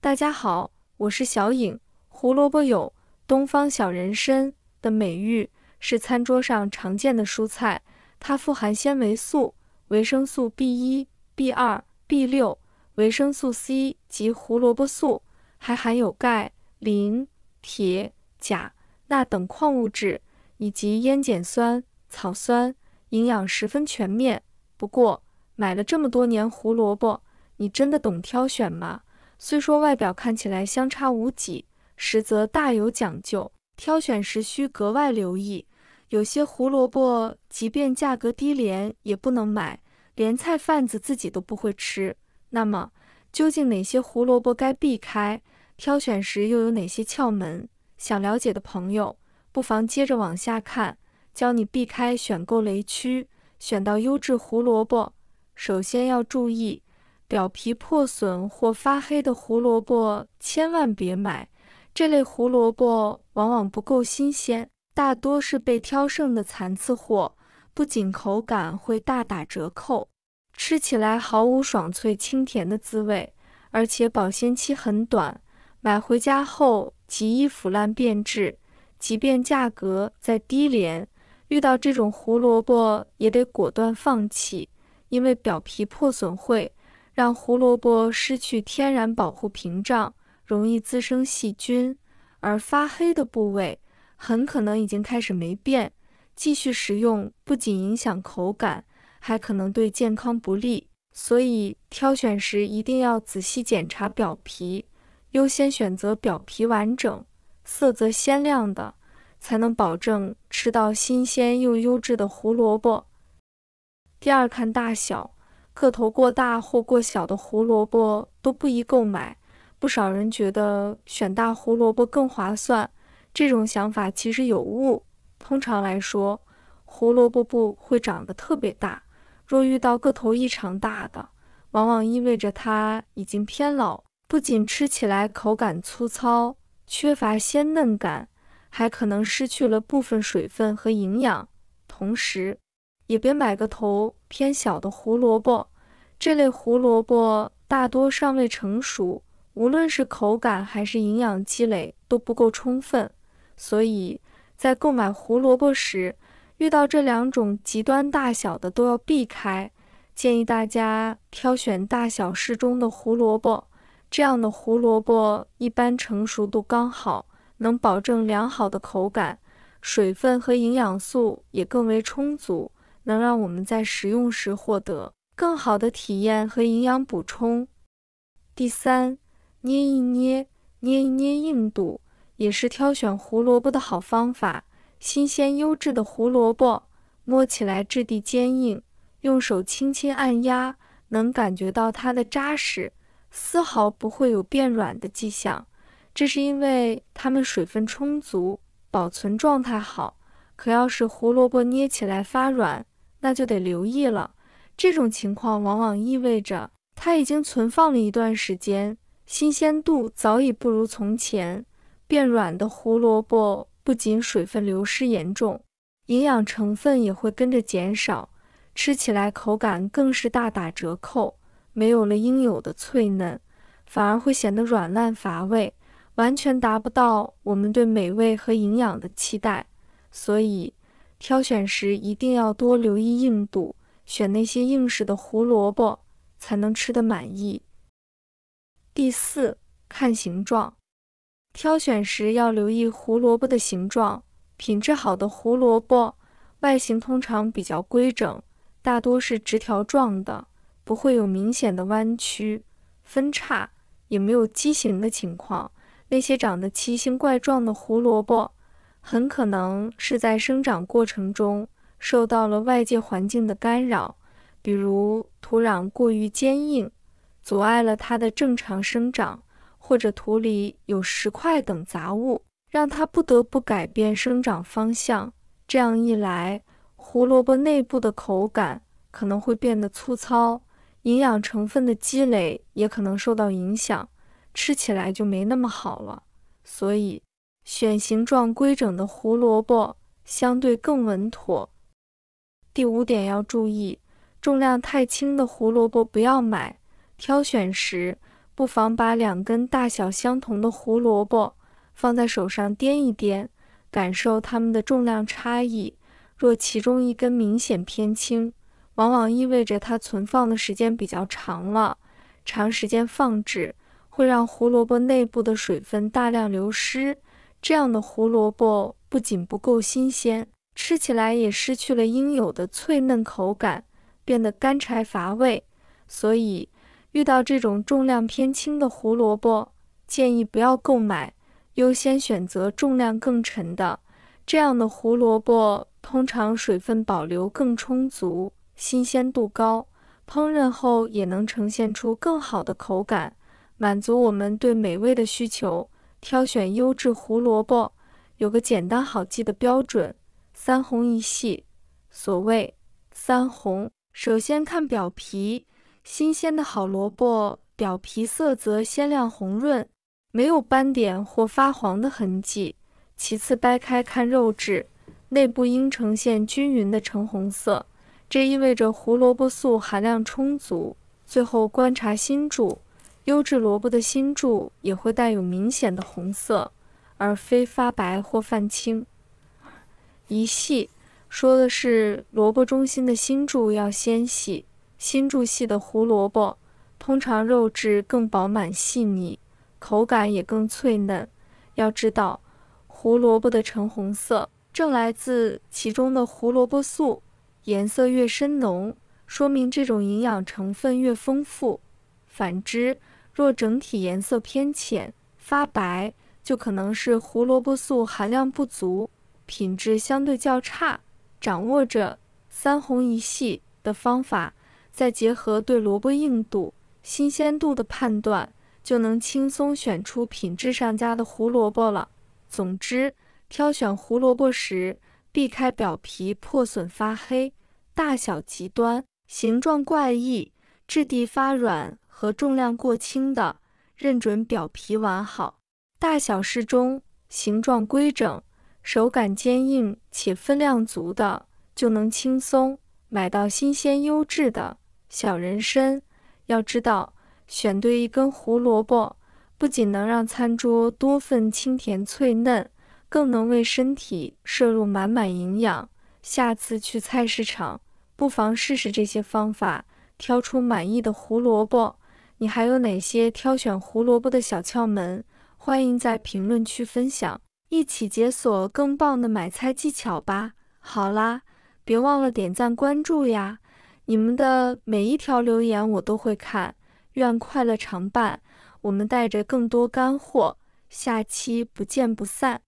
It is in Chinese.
大家好，我是小颖。胡萝卜有“东方小人参”的美誉，是餐桌上常见的蔬菜。它富含纤维素、维生素 B1、B2、B6、维生素 C 及胡萝卜素，还含有钙、磷、铁、钾、钠等矿物质，以及烟碱酸、草酸，营养十分全面。不过，买了这么多年胡萝卜，你真的懂挑选吗？虽说外表看起来相差无几，实则大有讲究。挑选时需格外留意，有些胡萝卜即便价格低廉也不能买，连菜贩子自己都不会吃。那么，究竟哪些胡萝卜该避开？挑选时又有哪些窍门？想了解的朋友，不妨接着往下看，教你避开选购雷区，选到优质胡萝卜。首先要注意，表皮破损或发黑的胡萝卜千万别买，这类胡萝卜往往不够新鲜，大多是被挑剩的残次货，不仅口感会大打折扣，吃起来毫无爽脆清甜的滋味，而且保鲜期很短，买回家后极易腐烂变质，即便价格再低廉，遇到这种胡萝卜也得果断放弃，因为表皮破损会让胡萝卜失去天然保护屏障，容易滋生细菌，而发黑的部位很可能已经开始霉变，继续食用不仅影响口感，还可能对健康不利。所以挑选时一定要仔细检查表皮，优先选择表皮完整、色泽鲜亮的，才能保证吃到新鲜又优质的胡萝卜。第二，看大小。个头过大或过小的胡萝卜都不宜购买，不少人觉得选大胡萝卜更划算，这种想法其实有误。通常来说，胡萝卜部会长得特别大，若遇到个头异常大的，往往意味着它已经偏老，不仅吃起来口感粗糙，缺乏鲜嫩感，还可能失去了部分水分和营养。同时，也别买个头偏小的胡萝卜，这类胡萝卜大多尚未成熟，无论是口感还是营养积累都不够充分，所以在购买胡萝卜时，遇到这两种极端大小的都要避开，建议大家挑选大小适中的胡萝卜，这样的胡萝卜一般成熟度刚好，能保证良好的口感，水分和营养素也更为充足，能让我们在食用时获得更好的体验和营养补充。第三，捏一捏，捏一捏硬度，也是挑选胡萝卜的好方法。新鲜优质的胡萝卜，摸起来质地坚硬，用手轻轻按压，能感觉到它的扎实，丝毫不会有变软的迹象。这是因为它们水分充足，保存状态好。可要是胡萝卜捏起来发软，那就得留意了。这种情况往往意味着它已经存放了一段时间，新鲜度早已不如从前。变软的胡萝卜不仅水分流失严重，营养成分也会跟着减少，吃起来口感更是大打折扣，没有了应有的脆嫩，反而会显得软烂乏味，完全达不到我们对美味和营养的期待。所以，挑选时一定要多留意硬度，选那些硬实的胡萝卜，才能吃得满意。第四，看形状。挑选时要留意胡萝卜的形状，品质好的胡萝卜外形通常比较规整，大多是直条状的，不会有明显的弯曲、分叉，也没有畸形的情况。那些长得奇形怪状的胡萝卜，很可能是在生长过程中受到了外界环境的干扰，比如土壤过于坚硬，阻碍了它的正常生长，或者土里有石块等杂物，让它不得不改变生长方向。这样一来，胡萝卜内部的口感可能会变得粗糙，营养成分的积累也可能受到影响，吃起来就没那么好了。所以，选形状规整的胡萝卜相对更稳妥。第五点要注意，重量太轻的胡萝卜不要买，挑选时不不妨把2根大小相同的胡萝卜放在手上掂一掂，感受它们的重量差异。若其中一根明显偏轻，往往意味着它存放的时间比较长了。长时间放置会让胡萝卜内部的水分大量流失，这样的胡萝卜不仅不够新鲜，吃起来也失去了应有的脆嫩口感，变得干柴乏味。所以遇到这种重量偏轻的胡萝卜，建议不要购买，优先选择重量更沉的。这样的胡萝卜通常水分保留更充足，新鲜度高，烹饪后也能呈现出更好的口感，满足我们对美味的需求。挑选优质胡萝卜有个简单好记的标准：3红1细。所谓3红，首先看表皮，新鲜的好萝卜表皮色泽鲜亮红润，没有斑点或发黄的痕迹。其次掰开看肉质，内部应呈现均匀的橙红色，这意味着胡萝卜素含量充足。最后观察心柱，优质萝卜的心柱也会带有明显的红色，而非发白或泛青。1细说的是萝卜中心的心柱要纤细，心柱细的胡萝卜通常肉质更饱满细腻，口感也更脆嫩。要知道，胡萝卜的橙红色正来自其中的胡萝卜素，颜色越深浓，说明这种营养成分越丰富。反之，若整体颜色偏浅、发白，就可能是胡萝卜素含量不足，品质相对较差。掌握着3红1细的方法，再结合对萝卜硬度、新鲜度的判断，就能轻松选出品质上佳的胡萝卜了。总之，挑选胡萝卜时，避开表皮破损发黑、大小极端、形状怪异、质地发软和重量过轻的，认准表皮完好、大小适中、形状规整、手感坚硬且分量足的，就能轻松买到新鲜优质的小人参。要知道，选对一根胡萝卜，不仅能让餐桌多份清甜脆嫩，更能为身体摄入满满营养。下次去菜市场，不妨试试这些方法，挑出满意的胡萝卜。你还有哪些挑选胡萝卜的小窍门？欢迎在评论区分享，一起解锁更棒的买菜技巧吧。好啦，别忘了点赞关注呀，你们的每一条留言我都会看。愿快乐常伴，我们带着更多干货，下期不见不散。